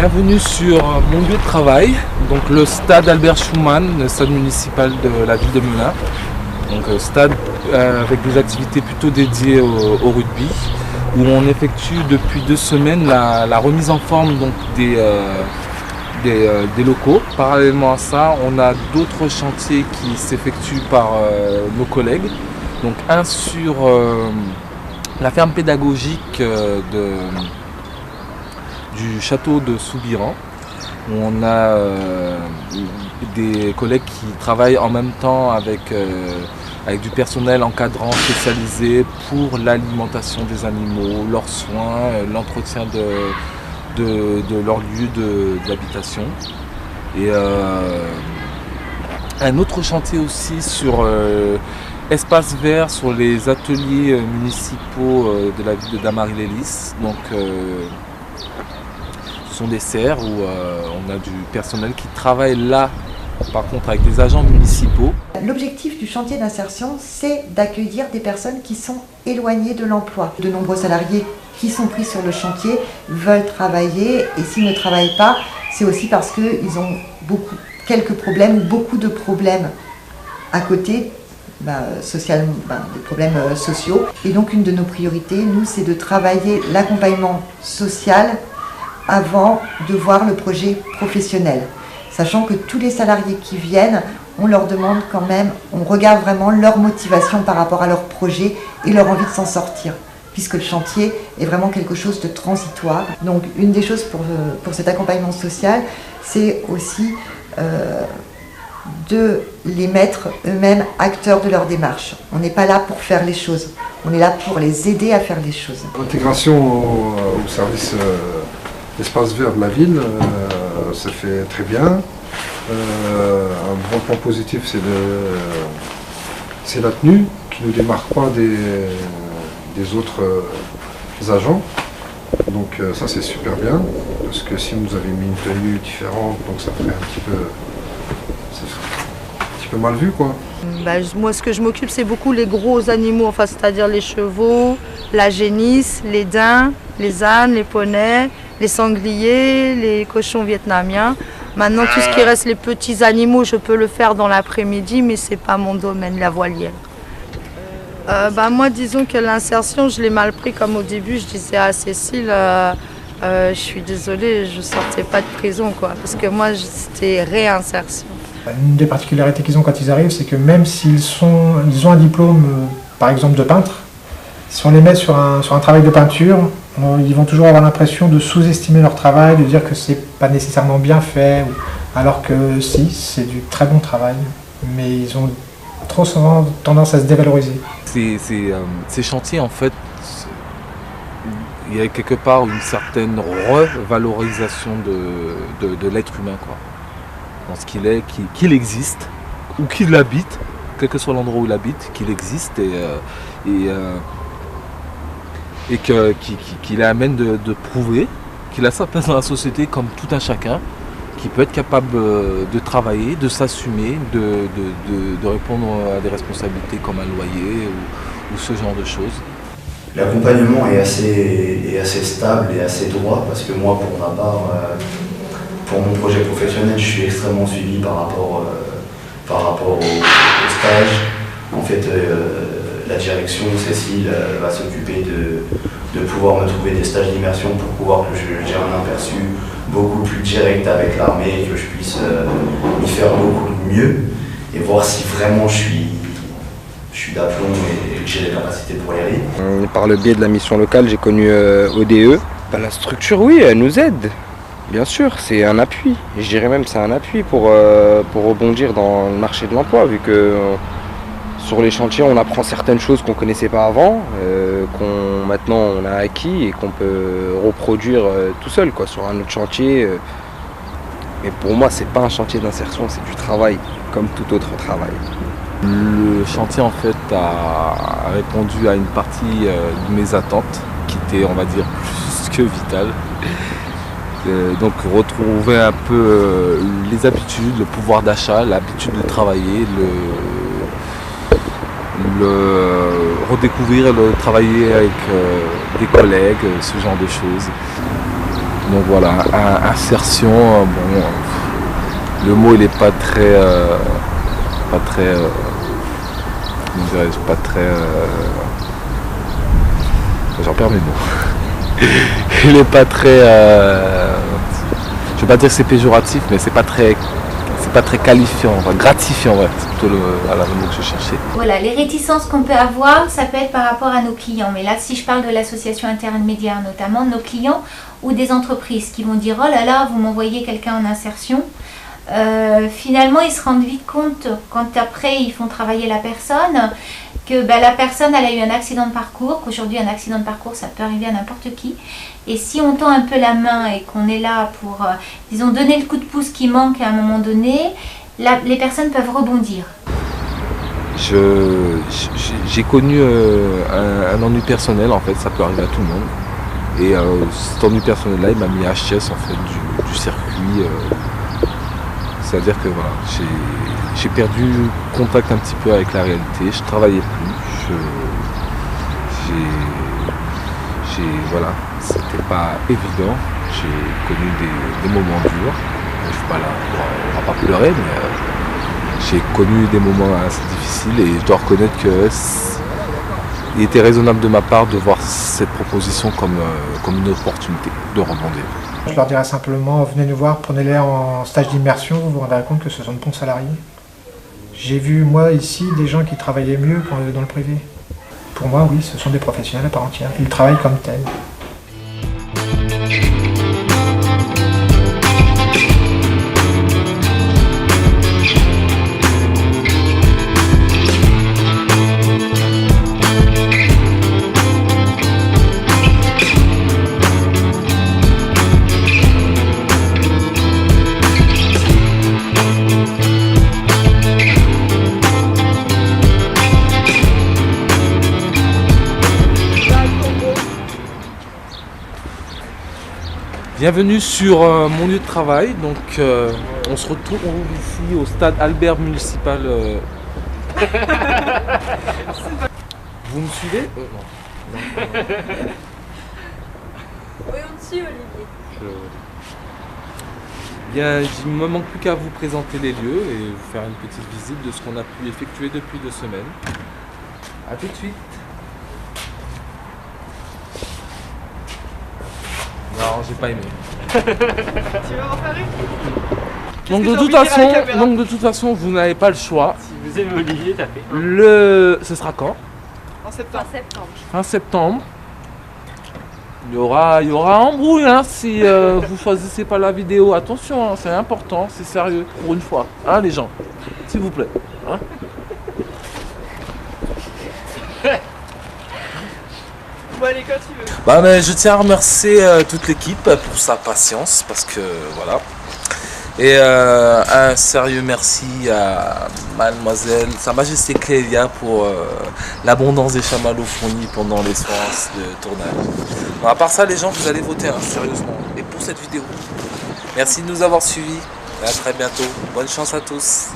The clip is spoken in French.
Bienvenue sur mon lieu de travail, donc le stade Albert Schuman, le stade municipal de la ville de Melun. Donc stade avec des activités plutôt dédiées au rugby, où on effectue depuis 2 semaines la remise en forme donc, des locaux. Parallèlement à ça, on a d'autres chantiers qui s'effectuent par nos collègues. Donc un sur la ferme pédagogique du château de Soubiran, où on a des collègues qui travaillent en même temps avec du personnel encadrant spécialisé pour l'alimentation des animaux, leurs soins, l'entretien de leur lieu d'habitation. Et un autre chantier aussi sur espace vert, sur les ateliers municipaux de la ville de Damary-lès-Lys. Donc ce sont des serres où on a du personnel qui travaille là, par contre avec des agents municipaux. L'objectif du chantier d'insertion, c'est d'accueillir des personnes qui sont éloignées de l'emploi. De nombreux salariés qui sont pris sur le chantier veulent travailler, et s'ils ne travaillent pas, c'est aussi parce qu'ils ont quelques problèmes, beaucoup de problèmes à côté, des problèmes sociaux. Et donc une de nos priorités, nous, c'est de travailler l'accompagnement social avant de voir le projet professionnel. Sachant que tous les salariés qui viennent, on leur demande quand même, on regarde vraiment leur motivation par rapport à leur projet et leur envie de s'en sortir, puisque le chantier est vraiment quelque chose de transitoire. Donc une des choses pour cet accompagnement social, c'est aussi de les mettre eux-mêmes acteurs de leur démarche. On n'est pas là pour faire les choses, on est là pour les aider à faire les choses. L'intégration au service l'espace vert de la ville, ça fait très bien. Un bon point positif, c'est la tenue qui ne nous démarque pas des autres agents. Donc ça c'est super bien, parce que si vous avez mis une tenue différente, donc ça ferait un petit peu mal vu quoi. Moi ce que je m'occupe c'est beaucoup les gros animaux, enfin c'est-à-dire les chevaux, la génisse, les daims, les ânes, les poneys, les sangliers, les cochons vietnamiens. Maintenant tout ce qui reste les petits animaux je peux le faire dans l'après-midi, mais c'est pas mon domaine, la voilière. Moi disons que l'insertion je l'ai mal pris, comme au début je disais à Cécile je suis désolée, je sortais pas de prison quoi, parce que moi c'était réinsertion. Une des particularités qu'ils ont quand ils arrivent, c'est que même s'ils ont un diplôme, par exemple de peintre, si on les met sur un travail de peinture, ils vont toujours avoir l'impression de sous-estimer leur travail, de dire que c'est pas nécessairement bien fait, alors que si, c'est du très bon travail, mais ils ont trop souvent tendance à se dévaloriser. Ces chantiers, en fait, il y a quelque part une certaine revalorisation de l'être humain, quoi. Dans ce qu'il est, qu'il existe, ou qu'il habite, quel que soit l'endroit où il habite, qu'il existe et qu'il amène de prouver qu'il a sa place dans la société comme tout un chacun, qui peut être capable de travailler, de s'assumer, de répondre à des responsabilités comme un loyer ou ce genre de choses. L'accompagnement est assez stable et assez droit, parce que moi, pour ma part, pour mon projet professionnel, je suis extrêmement suivi par rapport au stage. En fait, la direction, Cécile, va s'occuper de pouvoir me trouver des stages d'immersion pour pouvoir que j'ai un aperçu beaucoup plus direct avec l'armée et que je puisse y faire beaucoup mieux et voir si vraiment je suis d'aplomb et que j'ai les capacités pour y aller. Par le biais de la mission locale, j'ai connu ODE. La structure, oui, elle nous aide. Bien sûr, c'est un appui. Je dirais même que c'est un appui pour rebondir dans le marché de l'emploi, vu que sur les chantiers, on apprend certaines choses qu'on ne connaissait pas avant, maintenant on a acquis et qu'on peut reproduire tout seul quoi, sur un autre chantier. Mais pour moi, c'est pas un chantier d'insertion, c'est du travail, comme tout autre travail. Le chantier en fait a répondu à une partie de mes attentes, qui était, on va dire, plus que vitale. Donc retrouver un peu les habitudes, le pouvoir d'achat, l'habitude de travailler, redécouvrir, travailler avec des collègues, ce genre de choses. Donc voilà, insertion, bon, le mot il est pas très, comment dirais-je, pas très, j'en perds mes mots. Il est pas très, je vais pas dire que c'est péjoratif, mais c'est pas très qualifiant, enfin, gratifiant, ouais, c'est plutôt le mot que je cherchais. Voilà, les réticences qu'on peut avoir, ça peut être par rapport à nos clients. Mais là, si je parle de l'association intermédiaire, notamment nos clients ou des entreprises qui vont dire « Oh là là, vous m'envoyez quelqu'un en insertion », finalement, ils se rendent vite compte, quand après ils font travailler la personne, que la personne elle a eu un accident de parcours, qu'aujourd'hui un accident de parcours ça peut arriver à n'importe qui, et si on tend un peu la main et qu'on est là pour, disons, donner le coup de pouce qui manque à un moment donné, les personnes peuvent rebondir. J'ai connu un ennui personnel, en fait, ça peut arriver à tout le monde, et cet ennui personnel là il m'a mis HS en fait du circuit, c'est-à-dire que voilà, j'ai perdu contact un petit peu avec la réalité, je travaillais plus, voilà, c'était pas évident, j'ai connu des moments durs, je suis pas là, on va pas pleurer, mais j'ai connu des moments assez difficiles et je dois reconnaître que il était raisonnable de ma part de voir cette proposition comme une opportunité de rebondir. Je leur dirais simplement, venez nous voir, prenez-les en stage d'immersion, vous vous rendrez compte que ce sont de bons salariés. J'ai vu, moi, ici, des gens qui travaillaient mieux dans le privé. Pour moi, oui, ce sont des professionnels à part entière. Ils travaillent comme tels. Bienvenue sur mon lieu de travail, donc on se retrouve ici au stade Albert Municipal. Vous me suivez? Non. Oui, on te suit, Olivier. Bien, il ne me manque plus qu'à vous présenter les lieux et vous faire une petite visite de ce qu'on a pu effectuer depuis 2 semaines. A tout de suite. Non, j'ai pas aimé. Tu veux en faire une? Donc de toute façon, vous n'avez pas le choix. Si vous aimez Olivier, tapez. Ce sera quand? En septembre. Fin septembre. Il y aura embrouille hein, si vous choisissez pas la vidéo. Attention, hein, c'est important, c'est sérieux, pour une fois. Hein les gens, s'il vous plaît. Hein. Bon allez, quand tu veux. Bah, mais je tiens à remercier toute l'équipe pour sa patience, parce que voilà. Et un sérieux merci à mademoiselle, Sa Majesté Clélia pour l'abondance des chamallows fournis pendant les séances de tournage. Bon, à part ça les gens, vous allez voter hein, sérieusement, et pour cette vidéo. Merci de nous avoir suivis, et à très bientôt, bonne chance à tous.